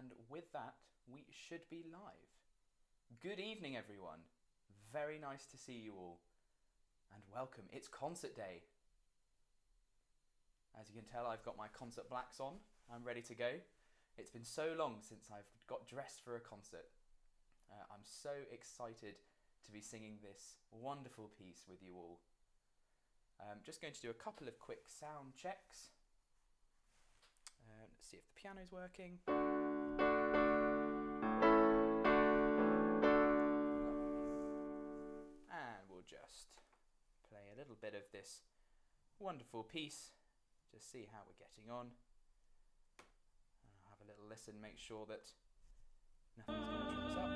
And with that, we should be live. Good evening, everyone. Very nice to see you all. And welcome. It's concert day. As you can tell, I've got my concert blacks on. I'm ready to go. It's been so long since I've got dressed for a concert. I'm so excited to be singing this wonderful piece with you all. I'm just going to do a couple of quick sound checks. Let's see if the piano's working. And we'll just play a little bit of this wonderful piece. Just see how we're getting on. And I'll have a little listen, make sure that nothing's going to trip us up.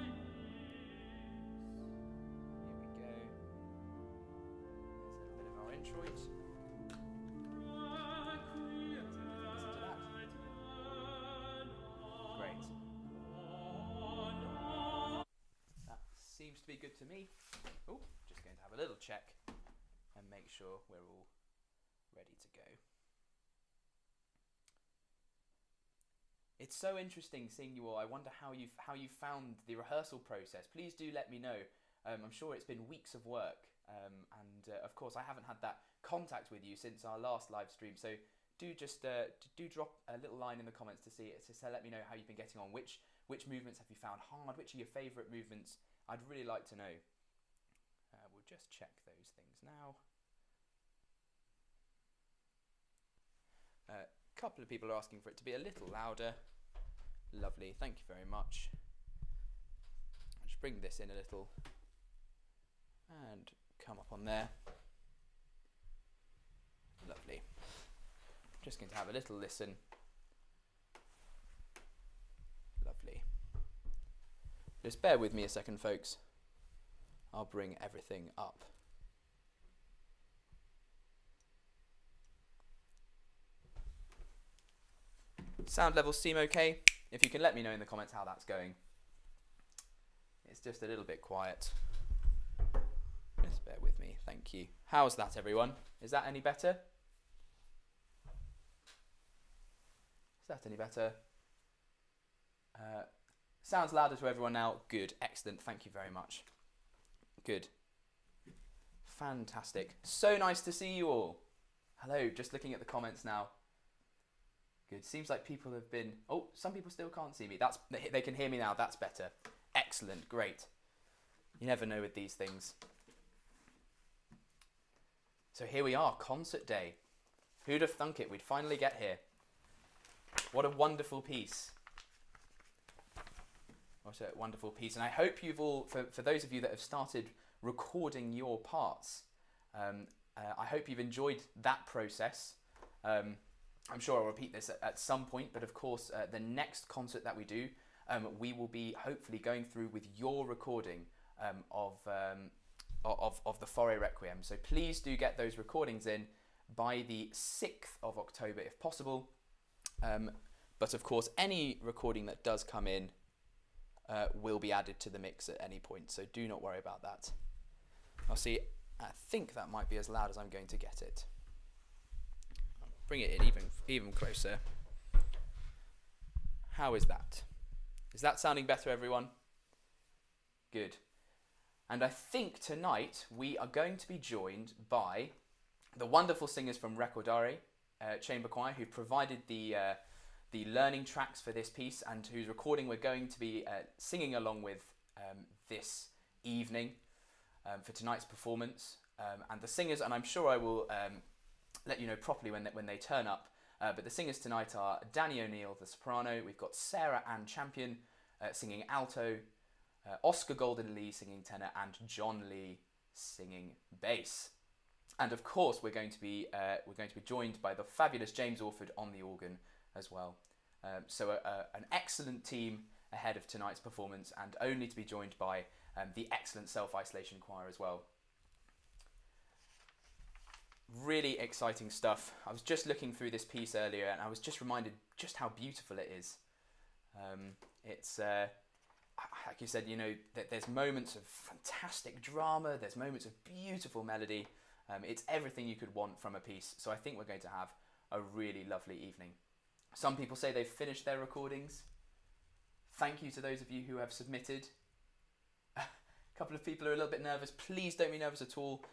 Here we go. There's a little bit of our introit. Great. That seems to be good to me. Oh, just going to have a little check and make sure we're all ready to go. It's so interesting seeing you all. I wonder how you found the rehearsal process. Please do let me know. I'm sure it's been weeks of work, and of course I haven't had that contact with you since our last live stream. So do just do drop a little line in the comments to see it. So let me know how you've been getting on. Which movements have you found hard? Which are your favourite movements? I'd really like to know. We'll just check those things now. A couple of people are asking for it to be a little louder. Lovely, thank you very much. I'll just bring this in a little and come up on there. Lovely. Just going to have a little listen. Lovely. Just bear with me a second, folks. I'll bring everything up. Sound levels seem okay. If you can let me know in the comments how that's going. It's just a little bit quiet. Just bear with me, thank you. How's that, everyone? Is that any better? Is that any better? Sounds louder to everyone now. Good, excellent, thank you very much. Good. Fantastic. So nice to see you all. Hello, just looking at the comments now. Good. Seems like people have been... Oh, some people still can't see me. They can hear me now. That's better. Excellent. Great. You never know with these things. So here we are, concert day. Who'd have thunk it? We'd finally get here. What a wonderful piece. What a wonderful piece. And I hope you've all, for those of you that have started recording your parts, I hope you've enjoyed that process. I'm sure I'll repeat this at some point, but of course, the next concert that we do, we will be hopefully going through with your recording of the Faure Requiem. So please do get those recordings in by the 6th of October if possible. But of course, any recording that does come in will be added to the mix at any point. So do not worry about that. I'll see. I think that might be as loud as I'm going to get it. Bring it in even closer. How is that? Is that sounding better, everyone? Good. And I think tonight we are going to be joined by the wonderful singers from Recordare Chamber Choir, who provided the learning tracks for this piece and whose recording we're going to be singing along with this evening for tonight's performance. And the singers, and I'm sure I will let you know properly when they turn up, but the singers tonight are Danny O'Neill, the soprano, we've got Sarah Ann Champion singing alto, Oscar Golden Lee singing tenor, and John Lee singing bass. And of course we're going to be joined by the fabulous James Orford on the organ as well. So an excellent team ahead of tonight's performance, and only to be joined by the excellent Self-Isolation Choir as well. Really exciting stuff. I was just looking through this piece earlier and I was just reminded just how beautiful it is. It's like you said, you know, that there's moments of fantastic drama, there's moments of beautiful melody. It's everything you could want from a piece. So I think we're going to have a really lovely evening. Some people say they've finished their recordings. Thank you to those of you who have submitted. A couple of people are a little bit nervous. Please don't be nervous at all.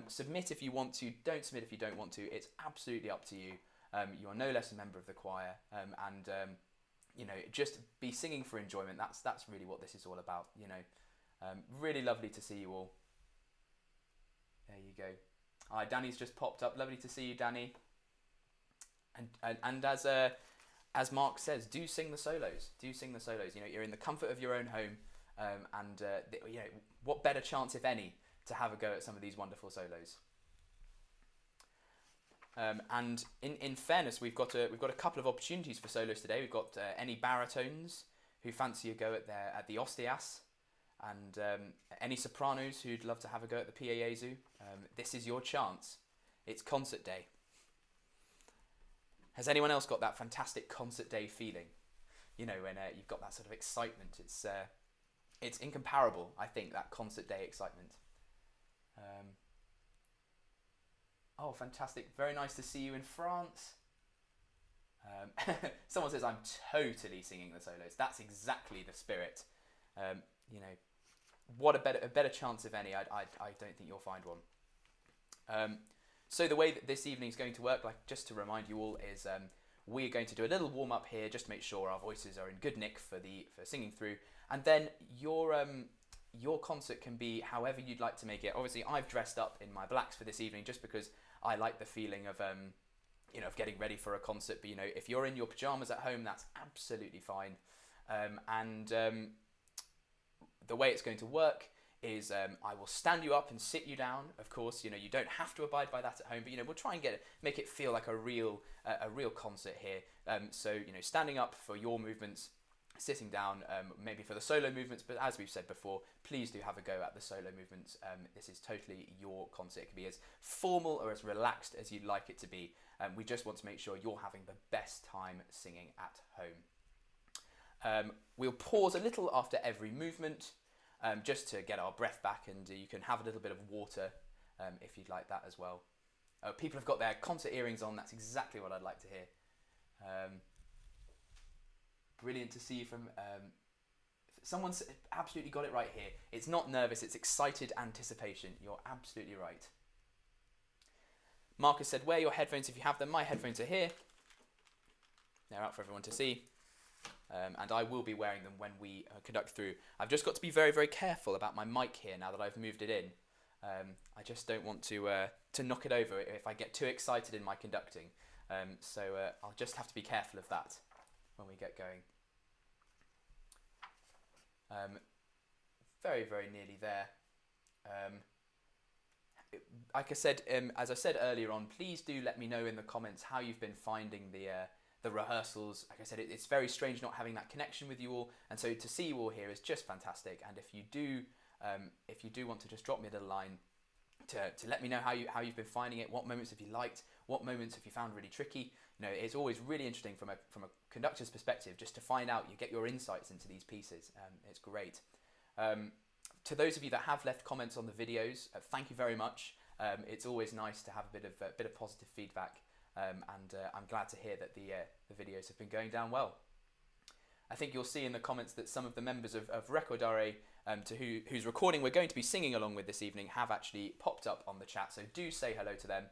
Submit if you want to. Don't submit if you don't want to. It's absolutely up to you. You are no less a member of the choir, and you know, just be singing for enjoyment. That's really what this is all about. You know, really lovely to see you all. There you go. Hi, Danny's just popped up. Lovely to see you, Danny. And as Mark says, do sing the solos. Do sing the solos. You know, you're in the comfort of your own home, and you know, what better chance, if any, to have a go at some of these wonderful solos. And in fairness, we've got a couple of opportunities for solos today. We've got any baritones who fancy a go at the Ostias, and any sopranos who'd love to have a go at the Pieyezu. This is your chance. It's concert day. Has anyone else got that fantastic concert day feeling? You know, when you've got that sort of excitement. It's incomparable, I think, that concert day excitement. Oh, fantastic. Very nice to see you in France. Someone says, I'm totally singing the solos. That's exactly the spirit. You know, what a better chance, if any. I don't think you'll find one. So the way that this evening is going to work, like just to remind you all, is we're going to do a little warm-up here just to make sure our voices are in good nick for singing through. And then your concert can be however you'd like to make it. Obviously, I've dressed up in my blacks for this evening just because I like the feeling of you know, of getting ready for a concert. But you know, if you're in your pajamas at home, that's absolutely fine. The way it's going to work is I will stand you up and sit you down. Of course, you know, you don't have to abide by that at home, but you know, we'll try and make it feel like a real concert here. So you know, standing up for your movements, sitting down maybe for the solo movements, but as we've said before, please do have a go at the solo movements. This is totally your concert. It can be as formal or as relaxed as you'd like it to be. We just want to make sure you're having the best time singing at home. We'll pause a little after every movement just to get our breath back, and you can have a little bit of water if you'd like that as well. People have got their concert earrings on. That's exactly what I'd like to hear. Brilliant to see you from... someone's absolutely got it right here. It's not nervous, it's excited anticipation. You're absolutely right. Marcus said, wear your headphones if you have them. My headphones are here. They're out for everyone to see. And I will be wearing them when we conduct through. I've just got to be very, very careful about my mic here now that I've moved it in. I just don't want to knock it over if I get too excited in my conducting. So I'll just have to be careful of that when we get going. Very, very nearly there. Like I said, as I said earlier on, please do let me know in the comments how you've been finding the rehearsals. Like I said, it's very strange not having that connection with you all, and so to see you all here is just fantastic. And if you do want to just drop me a little line to let me know how you've been finding it, what moments have you liked, what moments have you found really tricky. You know, it's always really interesting from a conductor's perspective just to find out, you get your insights into these pieces. It's great. To those of you that have left comments on the videos, thank you very much. It's always nice to have a bit of positive feedback, and I'm glad to hear that the videos have been going down well. I think you'll see in the comments that some of the members of Recordare, whose recording we're going to be singing along with this evening, have actually popped up on the chat, so do say hello to them.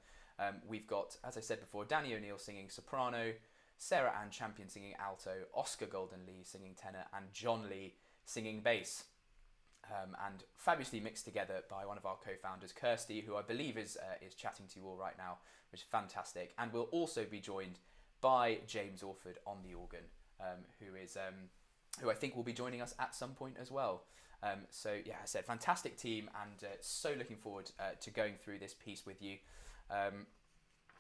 We've got, as I said before, Danny O'Neill singing soprano, Sarah Ann Champion singing alto, Oscar Golden Lee singing tenor, and John Lee singing bass. And fabulously mixed together by one of our co-founders, Kirsty, who I believe is chatting to you all right now, which is fantastic. And we'll also be joined by James Orford on the organ, who I think will be joining us at some point as well. So yeah, I said fantastic team, and so looking forward to going through this piece with you.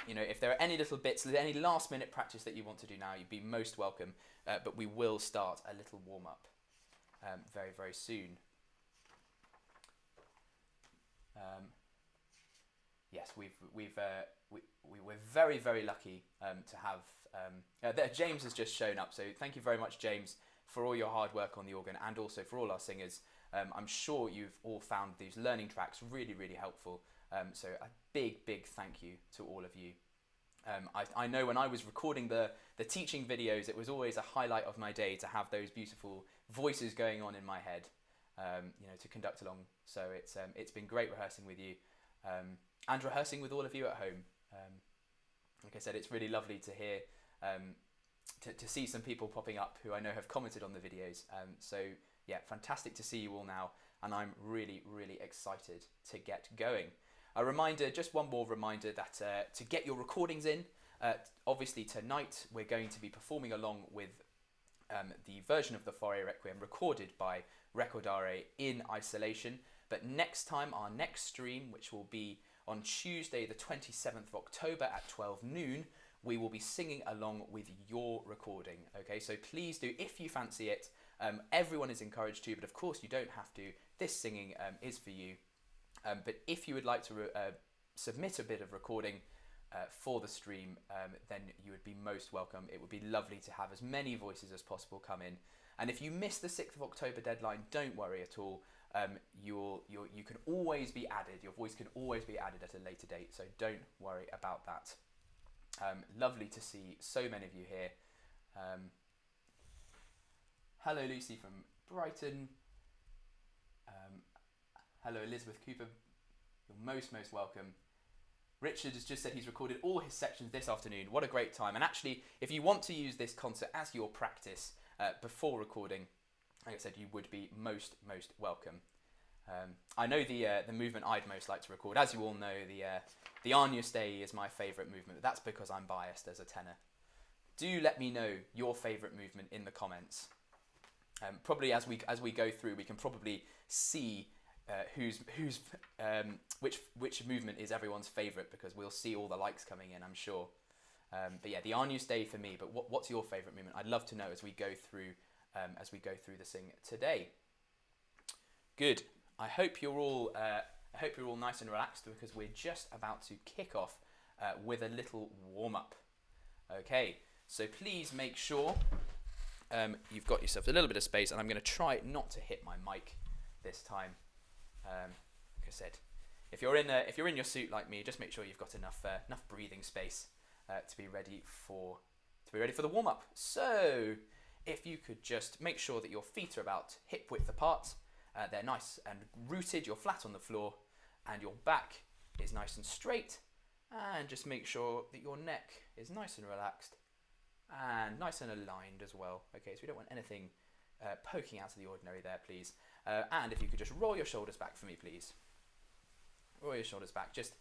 You know, if there are any little bits, any last minute practice that you want to do now, you'd be most welcome. But we will start a little warm up very, very soon. Yes, we're very, very lucky to have. James has just shown up, so thank you very much, James, for all your hard work on the organ, and also for all our singers. I'm sure you've all found these learning tracks really, really helpful. So a big, big thank you to all of you. I know when I was recording the teaching videos, it was always a highlight of my day to have those beautiful voices going on in my head, you know, to conduct along. So it's been great rehearsing with you, and rehearsing with all of you at home. Like I said, it's really lovely to hear, to see some people popping up who I know have commented on the videos. So yeah, fantastic to see you all now, and I'm really, really excited to get going. A reminder, just one more reminder, that to get your recordings in, obviously tonight we're going to be performing along with the version of the Faure Requiem recorded by Recordare in isolation. But next time, our next stream, which will be on Tuesday the 27th of October at 12 noon, we will be singing along with your recording. Okay, so please do, if you fancy it. Everyone is encouraged to, but of course you don't have to. This singing is for you. But if you would like to submit a bit of recording for the stream, then you would be most welcome. It would be lovely to have as many voices as possible come in. And if you miss the 6th of October deadline, don't worry at all. You can always be added. Your voice can always be added at a later date, so don't worry about that. Lovely to see so many of you here. Hello Lucy from Brighton. Hello Elizabeth Cooper, you're most welcome. Richard has just said he's recorded all his sections this afternoon. What a great time. And actually, if you want to use this concert as your practice before recording, like I said, you would be most welcome. I know the movement I'd most like to record. As you all know, the Agnus Dei is my favourite movement. That's because I'm biased as a tenor. Do let me know your favourite movement in the comments. Probably as we go through, we can probably see which movement is everyone's favourite, because we'll see all the likes coming in, I'm sure. But yeah, the Agnus Dei for me. But what's your favourite movement? I'd love to know as we go through the sing today. Good. I hope you're all nice and relaxed, because we're just about to kick off with a little warm up. Okay. So please make sure you've got yourself a little bit of space, and I'm going to try not to hit my mic this time. Like I said, if you're in your suit like me, just make sure you've got enough breathing space to be ready for the warm up. So if you could just make sure that your feet are about hip width apart, they're nice and rooted, you're flat on the floor, and your back is nice and straight, and just make sure that your neck is nice and relaxed and nice and aligned as well. Okay, so we don't want anything poking out of the ordinary there, please. And if you could just roll your shoulders back for me, please. Roll your shoulders back. Just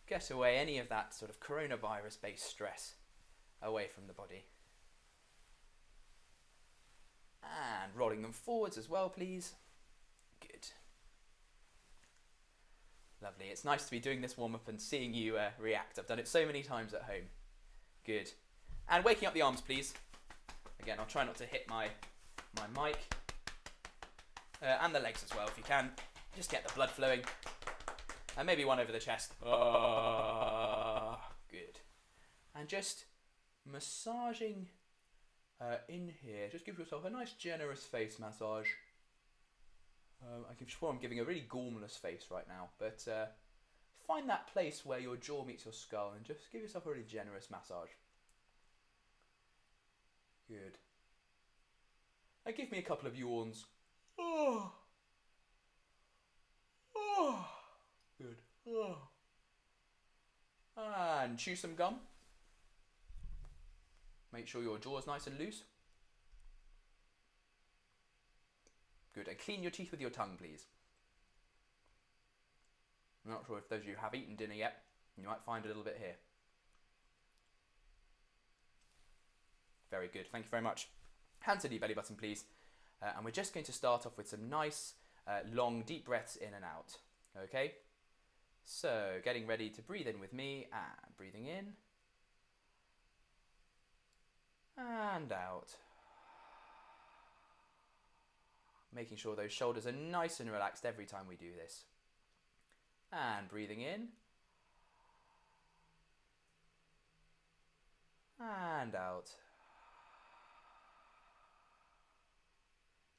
get away any of that sort of coronavirus-based stress away from the body. And rolling them forwards as well, please. Good. Lovely. It's nice to be doing this warm-up and seeing you react. I've done it so many times at home. Good. And waking up the arms, please. Again, I'll try not to hit my mic. And the legs as well, if you can. Just get the blood flowing. And maybe one over the chest. Good. And just massaging in here. Just give yourself a nice generous face massage. I'm sure I'm giving a really gormless face right now. But find that place where your jaw meets your skull and just give yourself a really generous massage. Good. And give me a couple of yawns. Oh. Oh. Good. Oh. And chew some gum. Make sure your jaw is nice and loose. Good. And clean your teeth with your tongue, please. I'm not sure if those of you have eaten dinner yet. You might find a little bit here. Very good. Thank you very much. Hands to the belly button, please. And we're just going to start off with some nice, long, deep breaths in and out. Okay? So, getting ready to breathe in with me, and breathing in. And out. Making sure those shoulders are nice and relaxed every time we do this. And breathing in. And out.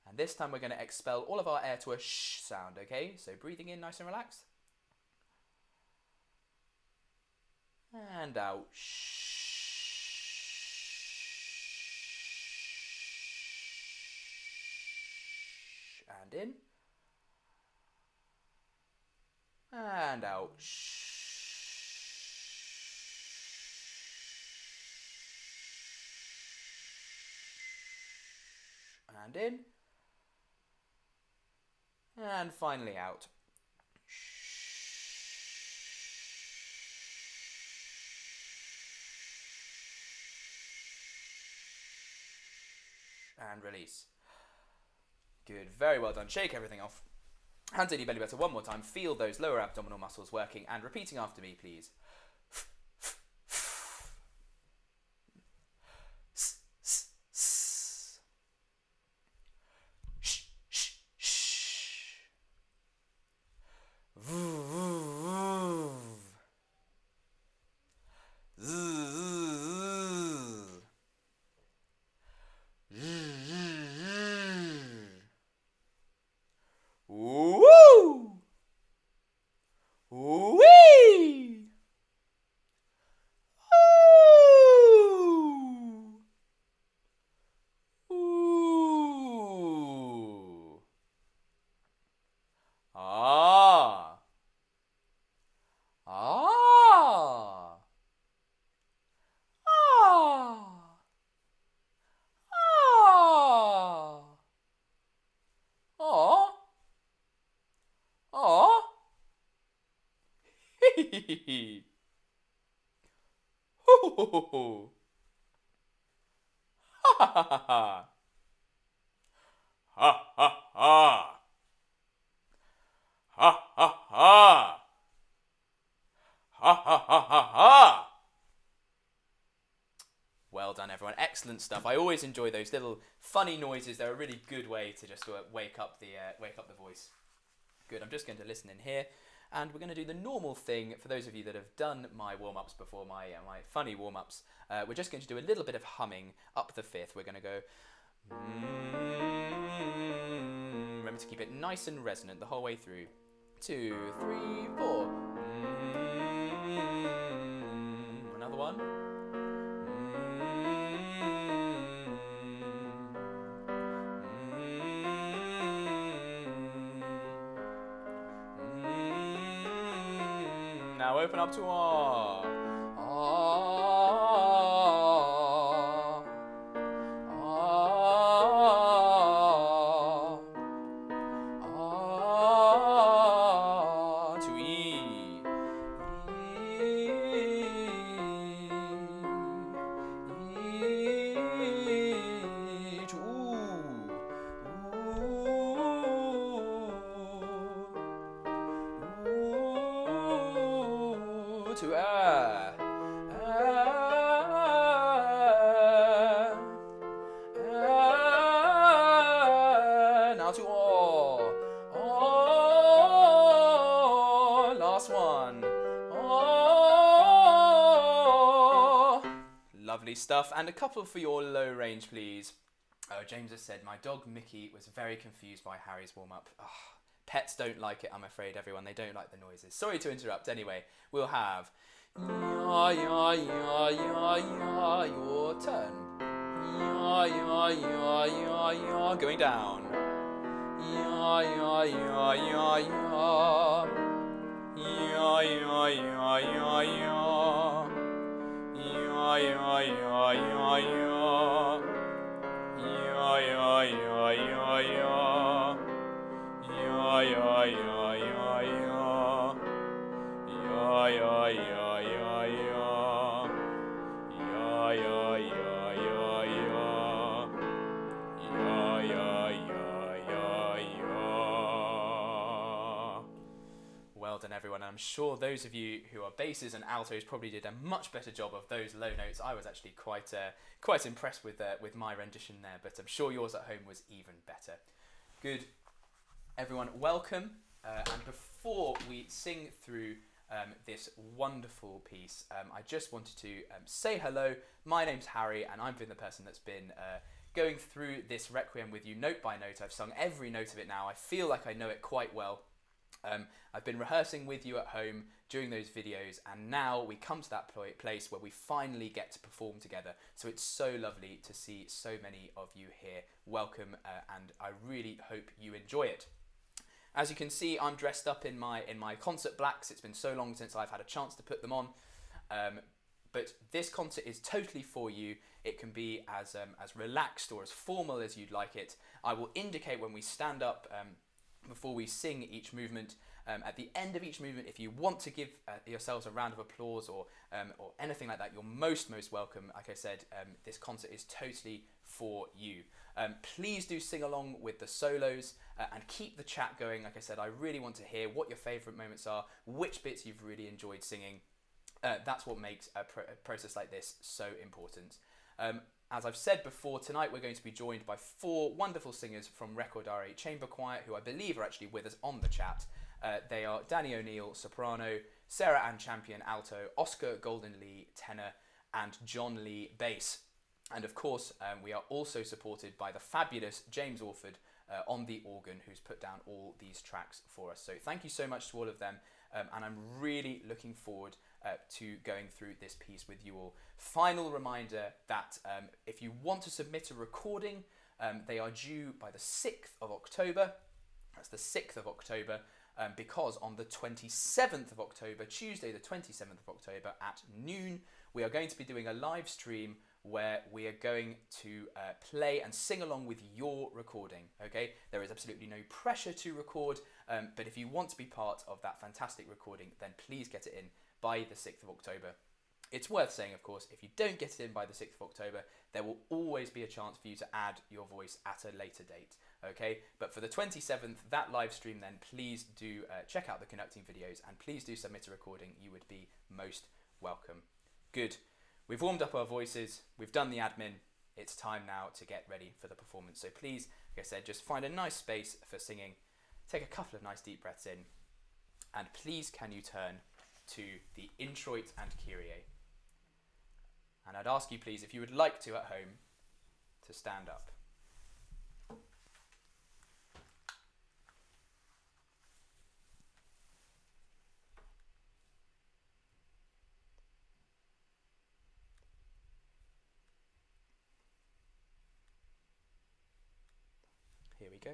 And this time we're going to expel all of our air to a shh sound, okay? So breathing in nice and relaxed. and out. And in. And out. And in. And finally out. And release. Good, very well done. Shake everything off. Hands in your belly button one more time. Feel those lower abdominal muscles working and repeating after me, please. Ha ha ha ha. Ha ha ha. Ha ha ha. Ha ha ha ha ha. Well done, everyone. Excellent stuff. I always enjoy those little funny noises. They're a really good way to just wake up the voice. Good. I'm just going to listen in here, and we're going to do the normal thing for those of you that have done my warm-ups before, my funny warm-ups. We're just going to do a little bit of humming up the fifth. We're going to go. Remember to keep it nice and resonant the whole way through. 2, 3, 4. Another one. Now open up to ah. To E. To to now to all. Last one. Lovely stuff. And a couple for your low range, please. Oh, James has said, my dog Mickey was very confused by Harry's warm-up. Oh, pets don't like it, I'm afraid, everyone. They don't like the noises. Sorry to interrupt. Anyway, we'll have ya, ya, ya, ya, ya, your turn. Ya, ya, ya, ya, ya, going down. Ya, ya, ya, ya, ya. Ya, ya, ya, ya, ya. Ya, ya, ya, ya, ya. Ya, ya, ya, ya, ya. Ya, ya, ya, ya, ya. Ya, ya, ya, ya, ya. Ya, ya, ya, ya, ya. Ya, ya, ya, ya, ya. Well done, everyone. I'm sure those of you who are basses and altos probably did a much better job of those low notes. I was actually quite impressed with my rendition there, but I'm sure yours at home was even better. Good. Everyone, welcome. And before we sing through this wonderful piece, I just wanted to say hello. My name's Harry, and I've been the person that's been going through this Requiem with you note by note. I've sung every note of it now. I feel like I know it quite well. I've been rehearsing with you at home during those videos, and now we come to that place where we finally get to perform together. So it's so lovely to see so many of you here. Welcome, and I really hope you enjoy it. As you can see, I'm dressed up in my concert blacks. It's been so long since I've had a chance to put them on. But this concert is totally for you. It can be as relaxed or as formal as you'd like it. I will indicate when we stand up before we sing each movement. At the end of each movement, if you want to give yourselves a round of applause or anything like that, you're most welcome. Like I said, this concert is totally for you. Please do sing along with the solos and keep the chat going. Like I said, I really want to hear what your favourite moments are, which bits you've really enjoyed singing. That's what makes a process like this so important. As I've said before, tonight we're going to be joined by 4 wonderful singers from Recordare Chamber Choir, who I believe are actually with us on the chat. They are Danny O'Neill, soprano, Sarah Ann Champion, alto, Oscar Golden Lee, tenor, and John Lee, bass. And of course, we are also supported by the fabulous James Orford on the organ, who's put down all these tracks for us. So thank you so much to all of them, and I'm really looking forward to going through this piece with you all. Final reminder that if you want to submit a recording, they are due by the 6th of October. That's the 6th of October, because on the 27th of October, Tuesday the 27th of October at noon, we are going to be doing a live stream where we are going to play and sing along with your recording, okay? There is absolutely no pressure to record, but if you want to be part of that fantastic recording, then please get it in by the 6th of October. It's worth saying, of course, if you don't get it in by the 6th of October, there will always be a chance for you to add your voice at a later date, okay? But for the 27th, that live stream, then please do check out the conducting videos and please do submit a recording. You would be most welcome. Good. We've warmed up our voices, we've done the admin. It's time now to get ready for the performance. So please, like I said, just find a nice space for singing. Take a couple of nice deep breaths in, and please can you turn to the Introit and Kyrie. And I'd ask you please, if you would like to at home, to stand up. Here we go.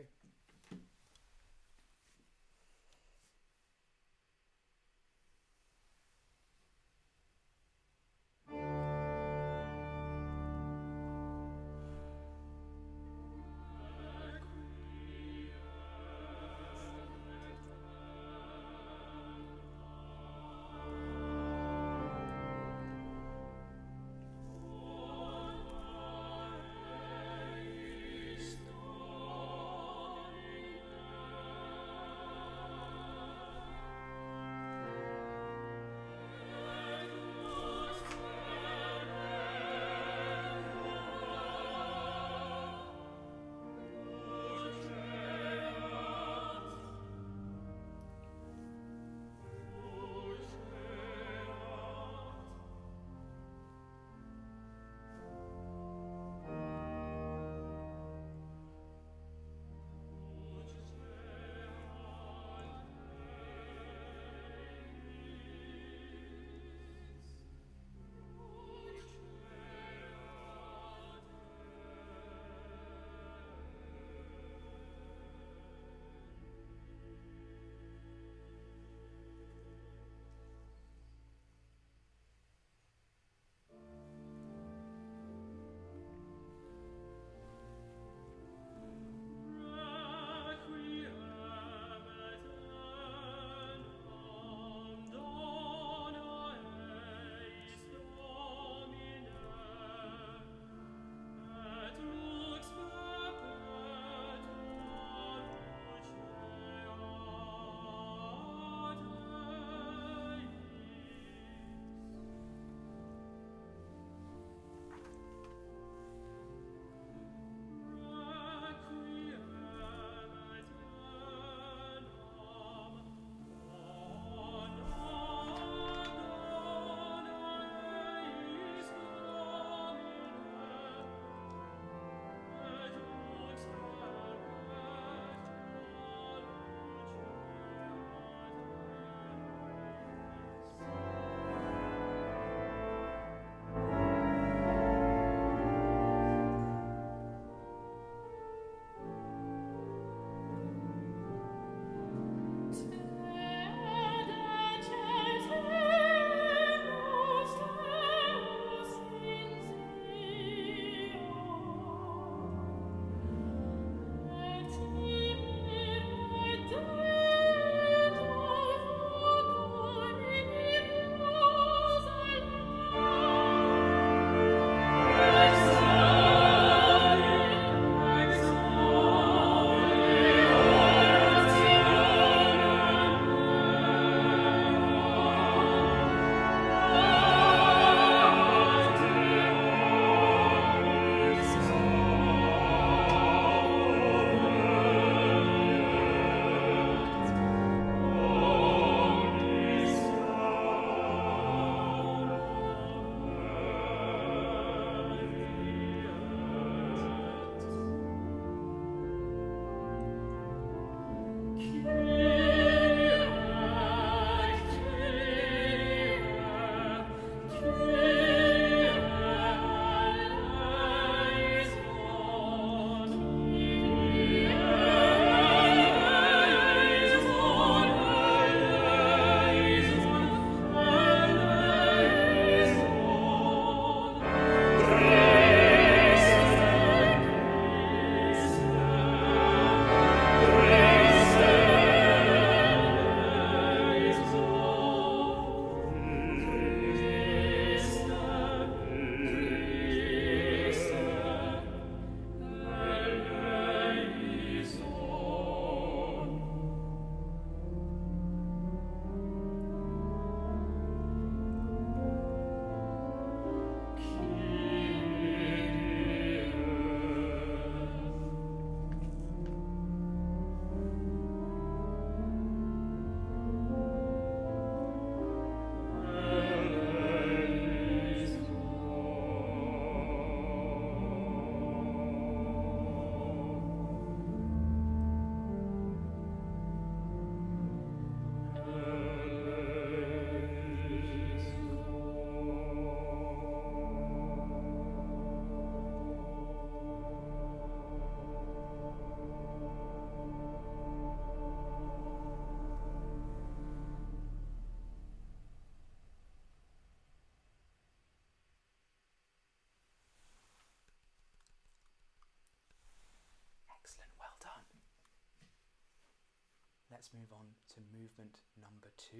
let's move on to movement number 2.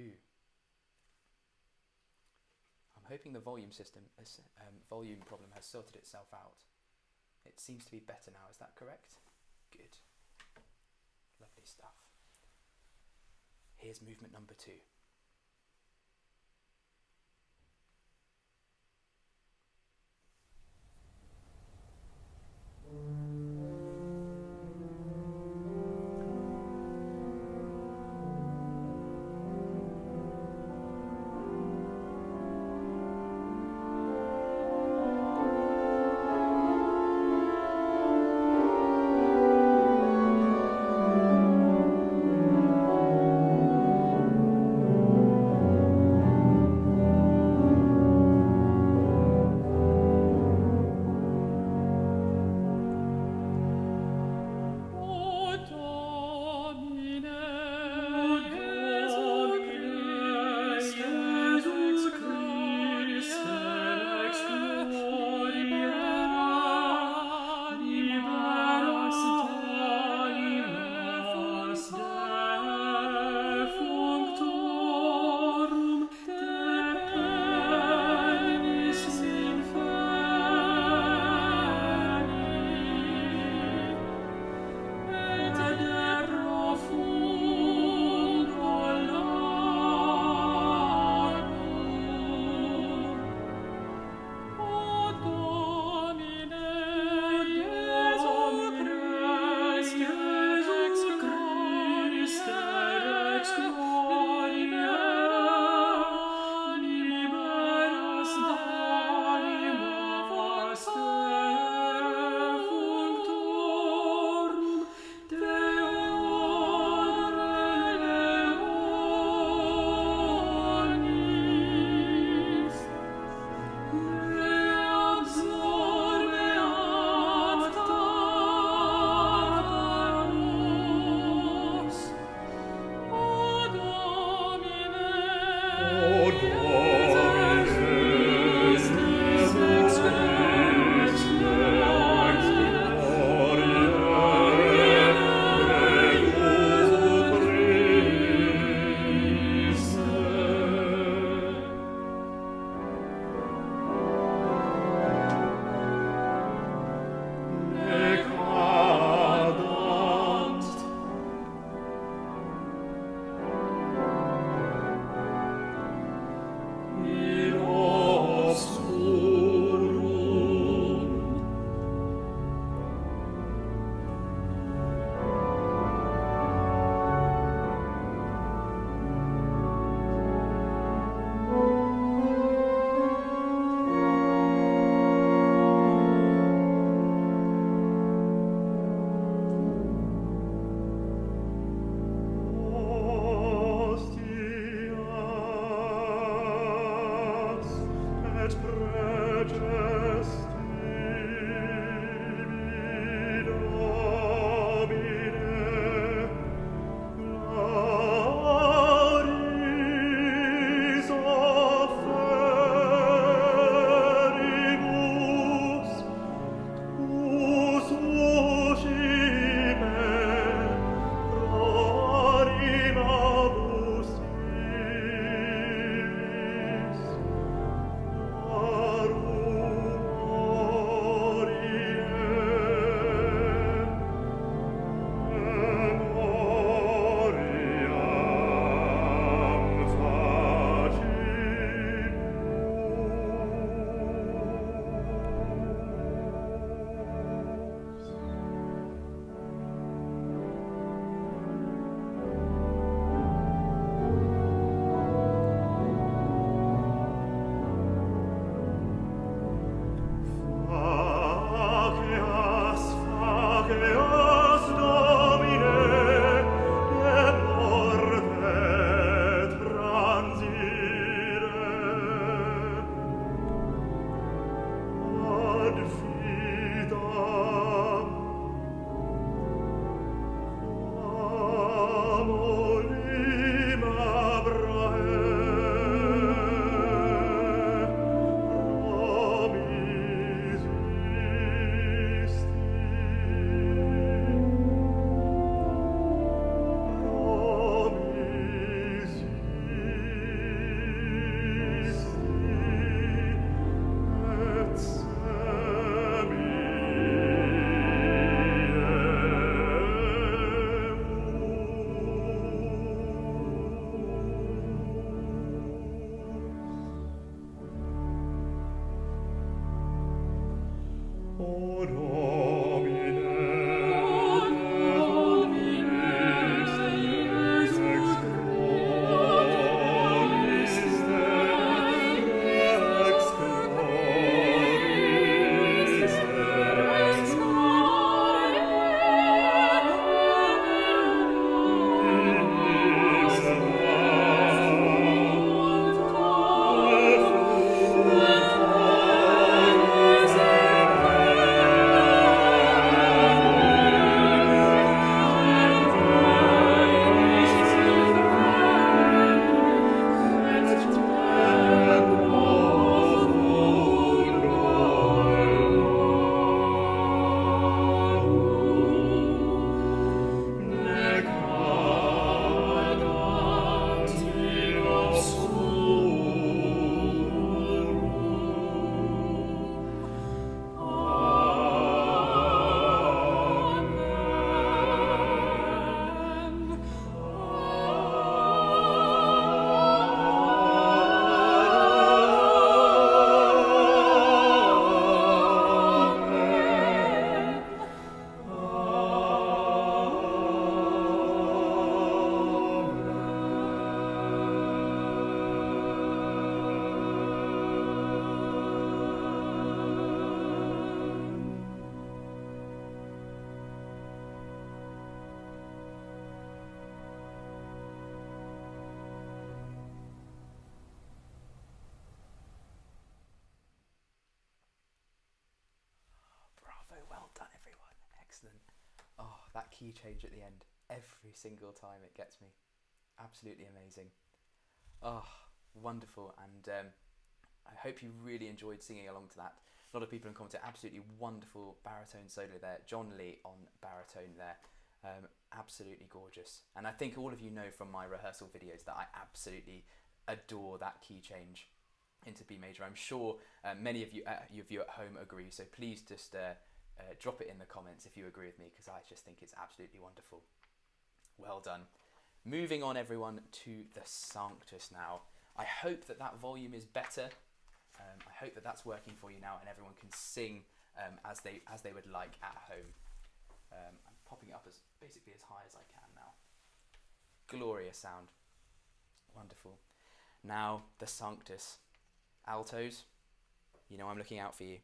I'm hoping the volume problem has sorted itself out. It seems to be better now, is that correct? Good. Lovely stuff. Here's movement number 2. Well done, everyone. Excellent. Oh, that key change at the end. Every single time it gets me. Absolutely amazing. Oh, wonderful. And I hope you really enjoyed singing along to that. A lot of people in commented, absolutely wonderful baritone solo there. John Lee on baritone there. Absolutely gorgeous. And I think all of you know from my rehearsal videos that I absolutely adore that key change into B major. I'm sure many of you at home agree, so please just drop it in the comments if you agree with me, because I just think it's absolutely wonderful. Well done. Moving on, everyone, to the Sanctus now. I hope that that volume is better. I hope that that's working for you now and everyone can sing as they would like at home. I'm popping it up as basically as high as I can now. Glorious sound. Wonderful. Now the Sanctus. Altos, you know I'm looking out for you.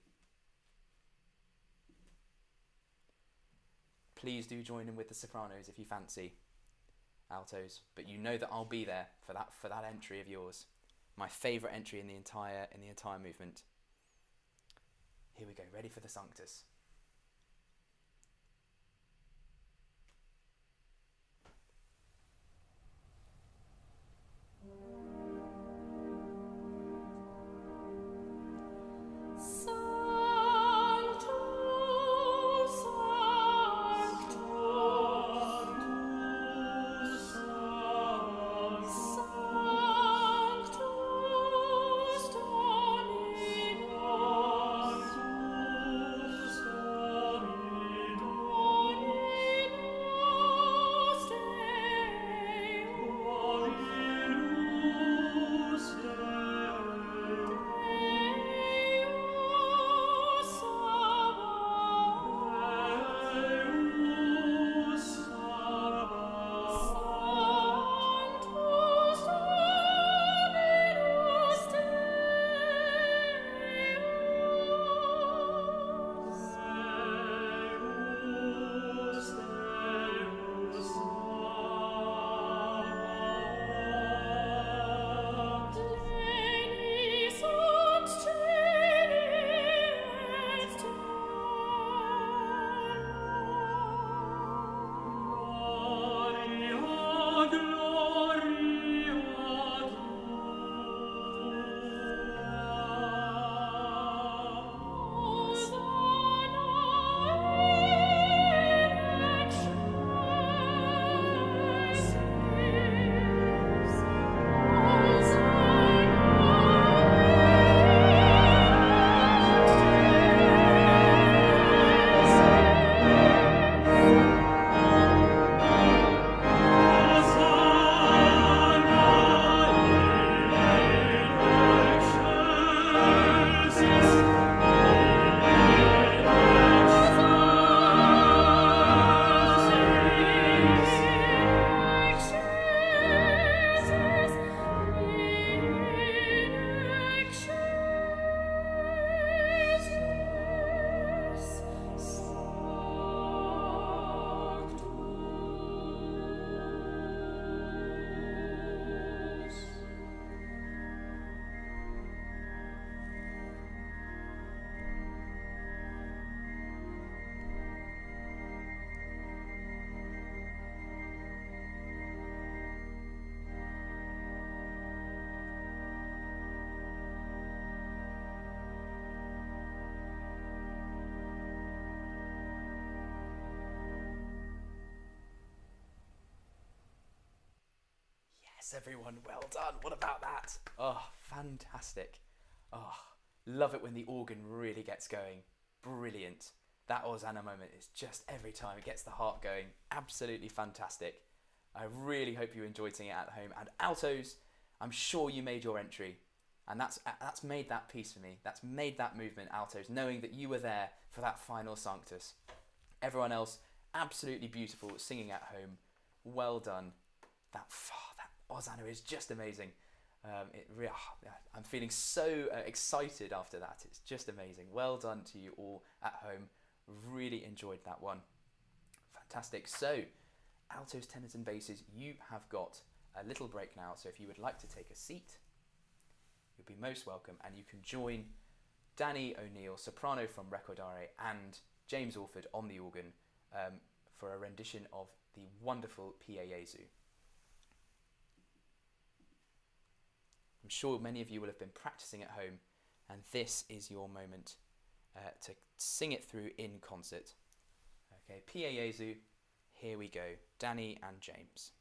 Please do join in with the sopranos if you fancy. Altos, but you know that I'll be there for that entry of yours. My favourite entry in the entire movement. Here we go, ready for the Sanctus. Yes, everyone, well done. What about that? Oh, fantastic. Oh, love it when the organ really gets going. Brilliant. That Hosanna moment is just every time it gets the heart going. Absolutely fantastic. I really hope you enjoyed singing it at home. And altos, I'm sure you made your entry. And that's made that piece for me. That's made that movement, altos, knowing that you were there for that final Sanctus. Everyone else, absolutely beautiful, singing at home. Well done. That Hosanna is just amazing. I'm feeling so excited after that. It's just amazing. Well done to you all at home. Really enjoyed that one. Fantastic. So, altos, tenors and basses, you have got a little break now. So if you would like to take a seat, you'll be most welcome. And you can join Danny O'Neill, soprano from Recordare, and James Orford on the organ for a rendition of the wonderful Pie Jesu. I'm sure many of you will have been practicing at home, and this is your moment to sing it through in concert. Okay, Pie Jesu, here we go. Danny and James.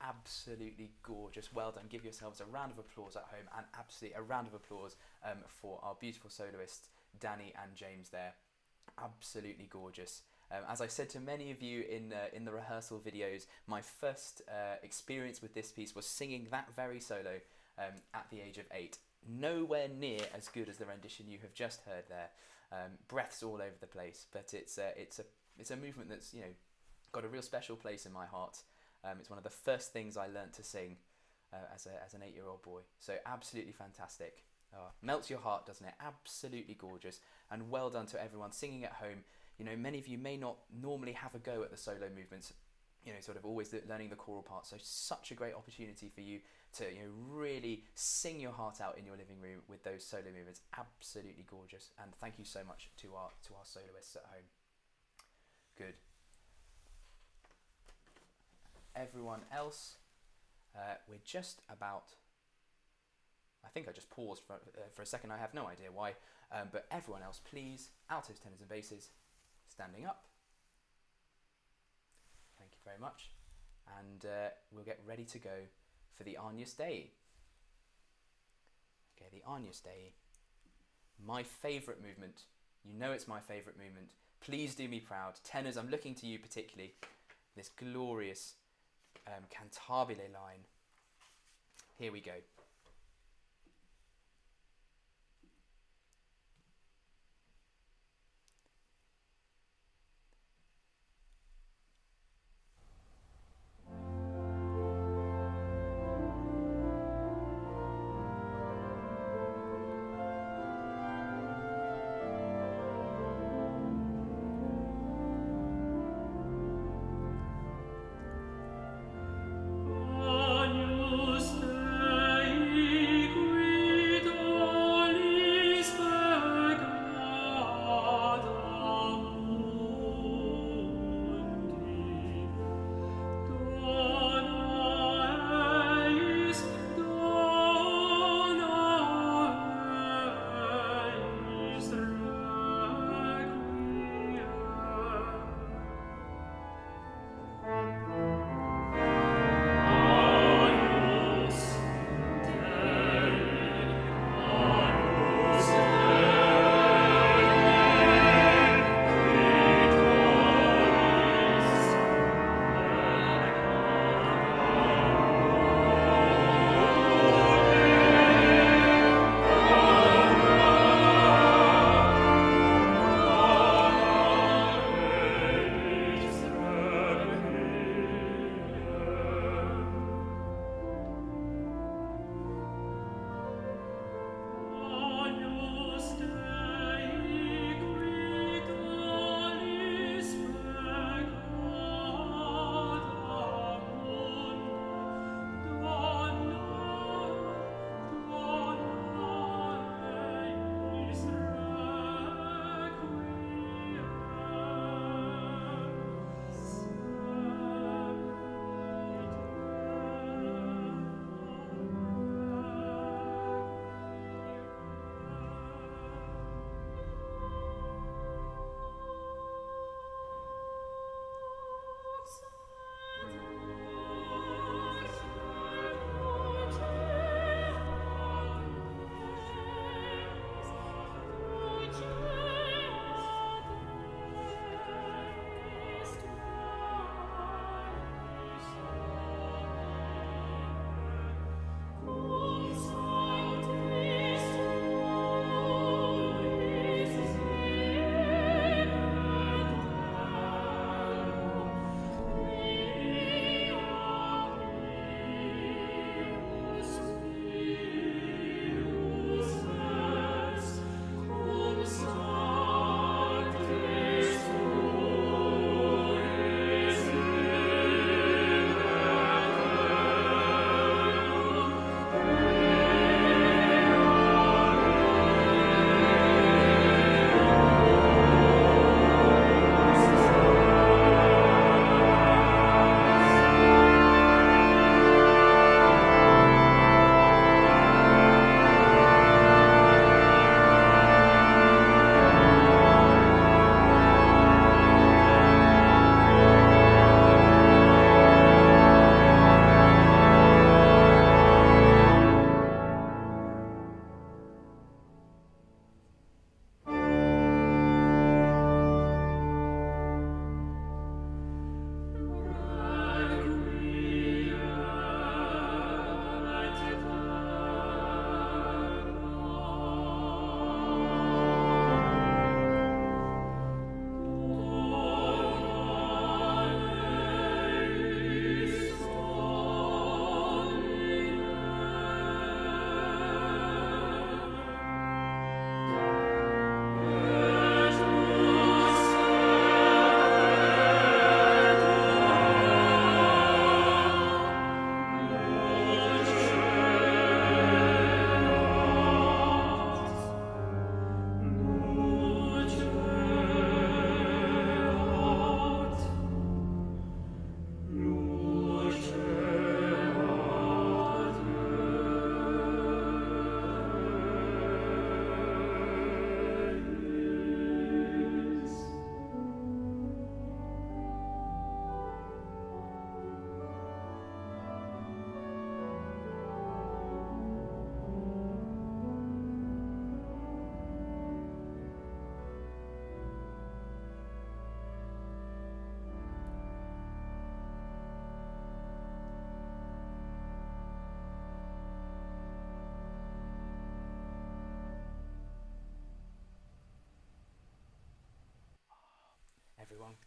Absolutely gorgeous. Well done. Give yourselves a round of applause at home, and absolutely a round of applause for our beautiful soloists Danny and James there. Absolutely gorgeous. As I said to many of you in the rehearsal videos, my first experience with this piece was singing that very solo at the age of 8. Nowhere near as good as the rendition you have just heard there. Breaths all over the place, but it's a movement that's, you know, got a real special place in my heart. It's one of the first things I learnt to sing as an 8-year-old boy. So absolutely fantastic. Melts your heart, doesn't it? Absolutely gorgeous. And well done to everyone singing at home. You know, many of you may not normally have a go at the solo movements, you know, sort of always learning the choral part. So such a great opportunity for you to, you know, really sing your heart out in your living room with those solo movements. Absolutely gorgeous. And thank you so much to our soloists at home. Good. Everyone else, we're just about, I think I just paused for a second, I have no idea why, but everyone else please, altos, tenors and basses, standing up. Thank you very much, and we'll get ready to go for the Agnus Dei. Okay, the Agnus Dei, my favourite movement. You know it's my favourite movement. Please do me proud. Tenors, I'm looking to you particularly. This glorious cantabile line. Here we go. Agnus Dei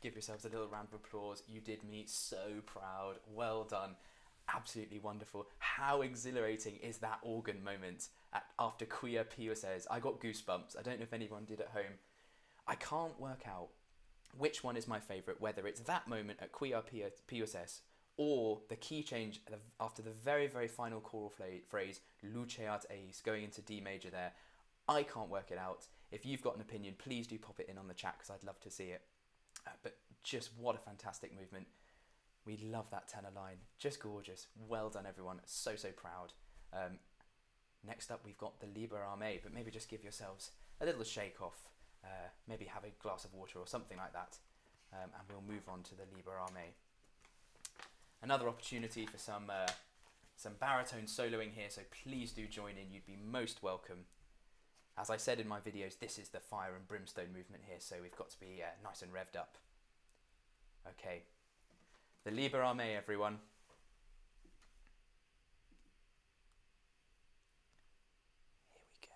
give yourselves a little round of applause. You did me so proud. Well done. Absolutely wonderful. How exhilarating is that organ moment after Quia Piuses? I got goosebumps. I don't know if anyone did at home. I can't work out which one is my favourite, whether it's that moment at Quia Piuses or the key change after the very, very final choral phrase, Luceat eis, going into D major there. I can't work it out. If you've got an opinion, please do pop it in on the chat because I'd love to see it. But just what a fantastic movement. We love that tenor line. Just gorgeous. Well done, everyone. So, so proud. Next up, we've got the Liber Arme, but maybe just give yourselves a little shake off. Maybe have a glass of water or something like that. And we'll move on to the Liber Arme. Another opportunity for some baritone soloing here, so please do join in. You'd be most welcome. As I said in my videos, this is the fire and brimstone movement here, so we've got to be nice and revved up. Okay. The Liber Arme, everyone. Here we go.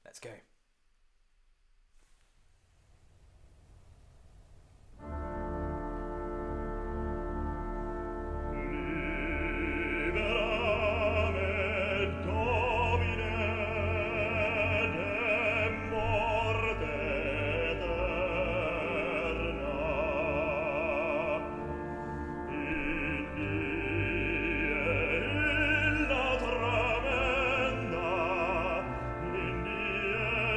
Let's go. In die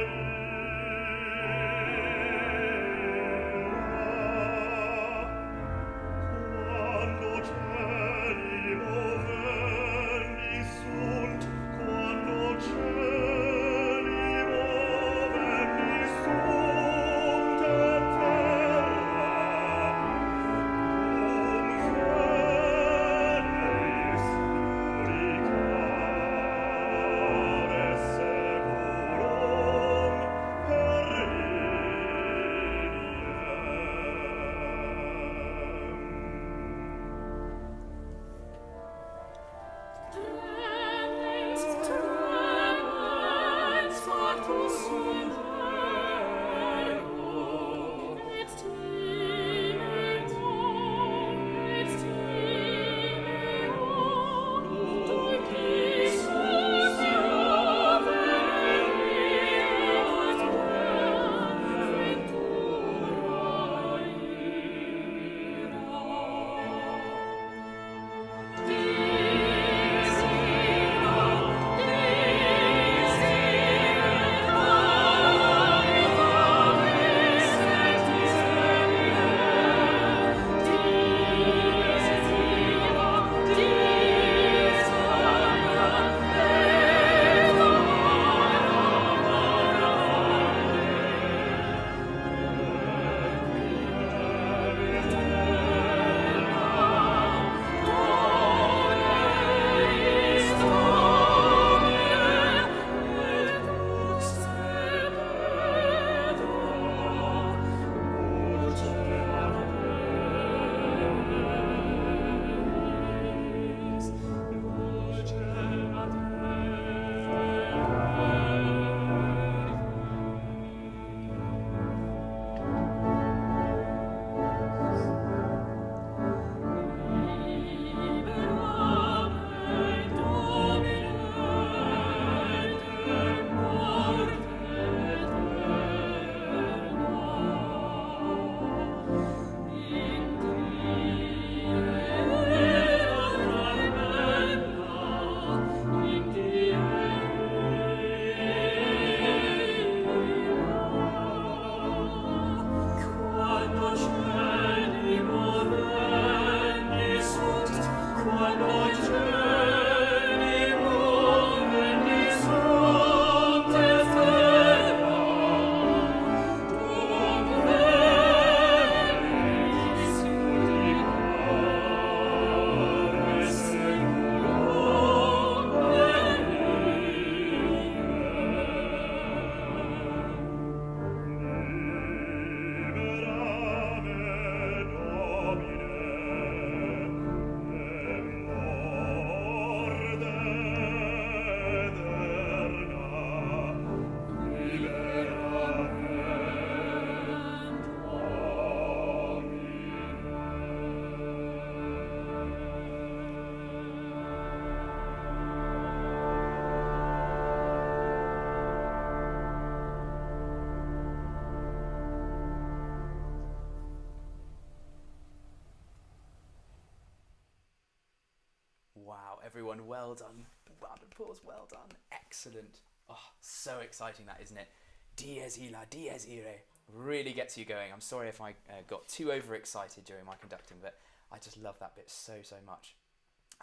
everyone, well done. Round of applause, well done. Excellent. Oh, so exciting that, isn't it? Dies illa, dies irae. Really gets you going. I'm sorry if I got too overexcited during my conducting, but I just love that bit so much.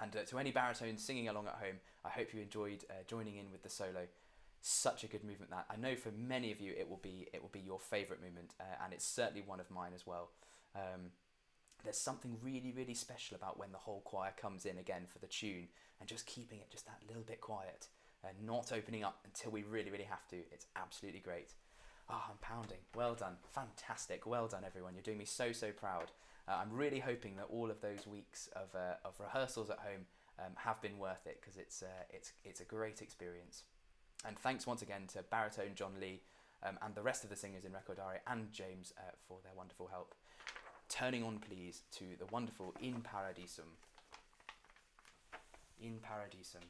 And to any baritones singing along at home, I hope you enjoyed joining in with the solo. Such a good movement that. I know for many of you it will be your favourite movement, and it's certainly one of mine as well. There's something really special about when the whole choir comes in again for the tune and just keeping it just that little bit quiet and not opening up until we really have to. It's absolutely great. I'm pounding. Well done. Fantastic. Well done, everyone. You're doing me so proud. I'm really hoping that all of those weeks of rehearsals at home have been worth it, because it's a great experience. And thanks once again to baritone John Lee and the rest of the singers in Recordare and James for their wonderful help. Turning on, please, to the wonderful In Paradisum. In Paradisum.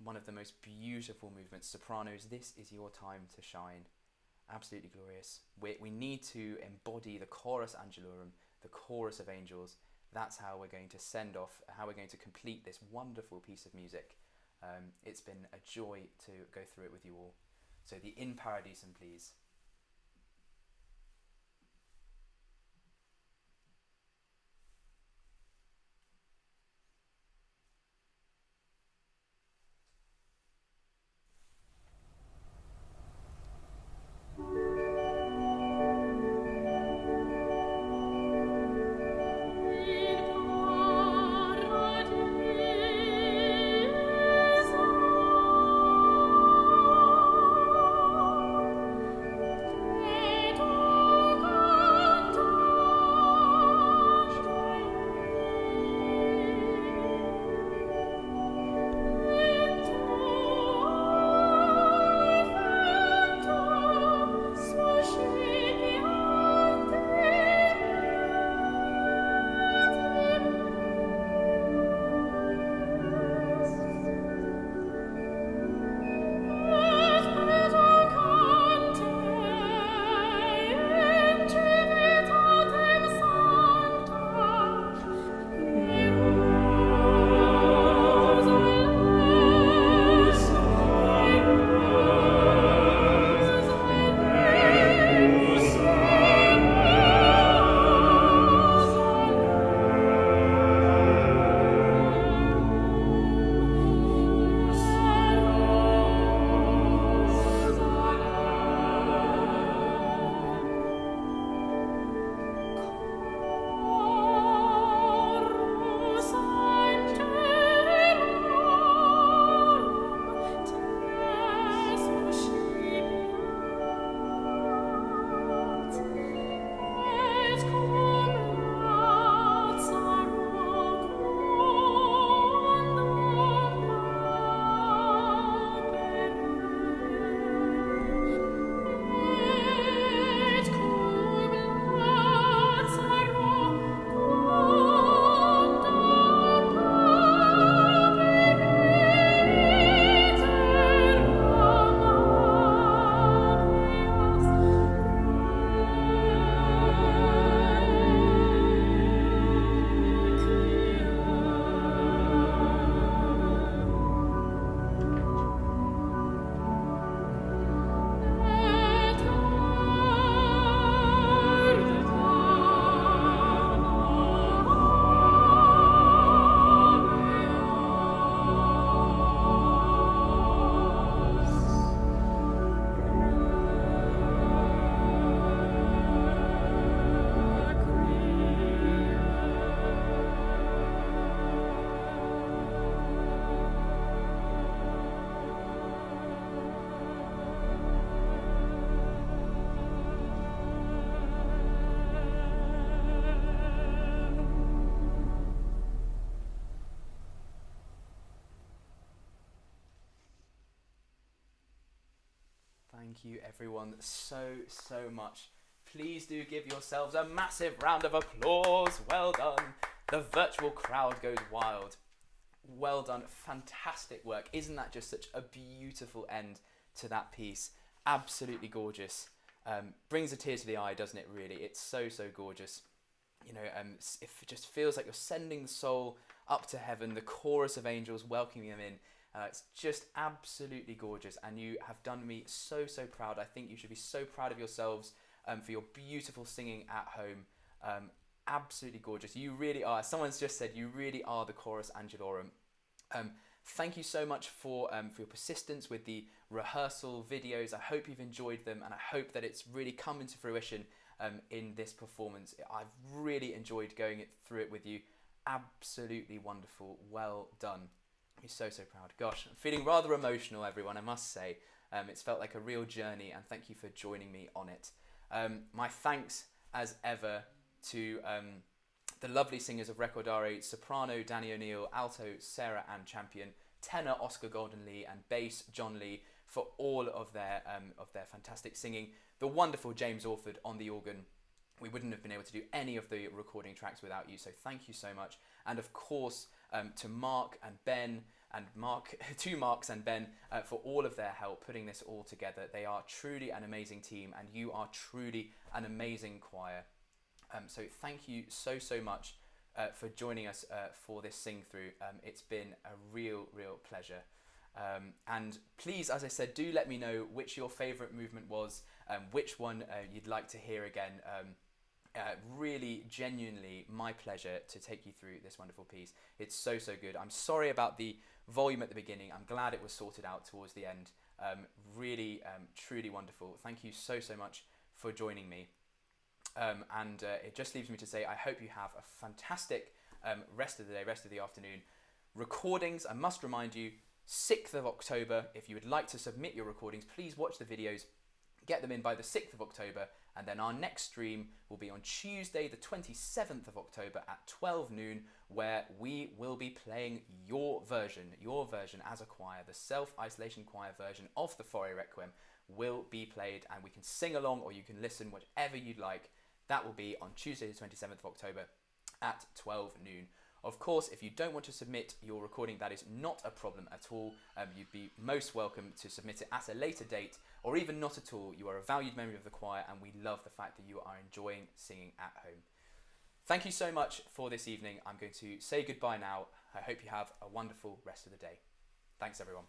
One of the most beautiful movements. Sopranos, this is your time to shine. Absolutely glorious. We need to embody the chorus angelorum, the chorus of angels. That's how we're going to send off, how we're going to complete this wonderful piece of music. It's been a joy to go through it with you all. So the In Paradisum, please. Thank you everyone so much. Please do give yourselves a massive round of applause. Well done. The virtual crowd goes wild. Well done. Fantastic work. Isn't that just such a beautiful end to that piece? Absolutely gorgeous. Brings a tear to the eye, doesn't it, really? It's so gorgeous. if it just feels like you're sending the soul up to heaven, the chorus of angels welcoming them in. It's just absolutely gorgeous, and you have done me so proud. I think you should be so proud of yourselves for your beautiful singing at home. Absolutely gorgeous. You really are. Someone's just said you really are the chorus angelorum. Thank you so much for your persistence with the rehearsal videos. I hope you've enjoyed them, and I hope that it's really come into fruition in this performance. I've really enjoyed going through it with you. Absolutely wonderful. Well done. I'm so proud. Gosh, I'm feeling rather emotional, everyone, I must say. It's felt like a real journey, and thank you for joining me on it. My thanks, as ever, to the lovely singers of Recordare: soprano Danny O'Neill, alto Sarah Ann Champion, tenor Oscar Golden Lee, and bass John Lee, for all of their fantastic singing. The wonderful James Orford on the organ. We wouldn't have been able to do any of the recording tracks without you, so thank you so much. And of course, to Mark and Ben, and two Marks and Ben, for all of their help putting this all together. They are truly an amazing team, and you are truly an amazing choir. So thank you so much for joining us for this sing through. It's been a real pleasure. And please, as I said, do let me know which your favourite movement was, which one you'd like to hear again. Really, genuinely, my pleasure to take you through this wonderful piece. It's so good. I'm sorry about the volume at the beginning. I'm glad it was sorted out towards the end. Really, truly wonderful. Thank you so much for joining me. And it just leaves me to say I hope you have a fantastic rest of the day, rest of the afternoon. Recordings, I must remind you, 6th of October. If you would like to submit your recordings, please watch the videos, get them in by the 6th of October, and then our next stream will be on Tuesday the 27th of October at 12 noon, where we will be playing your version as a choir. The self-isolation choir version of the Faure Requiem will be played, and we can sing along or you can listen, whatever you'd like. That will be on Tuesday the 27th of October at 12 noon. Of course, if you don't want to submit your recording, that is not a problem at all. You'd be most welcome to submit it at a later date, or even not at all. You are a valued member of the choir, and we love the fact that you are enjoying singing at home. Thank you so much for this evening. I'm going to say goodbye now. I hope you have a wonderful rest of the day. Thanks, everyone.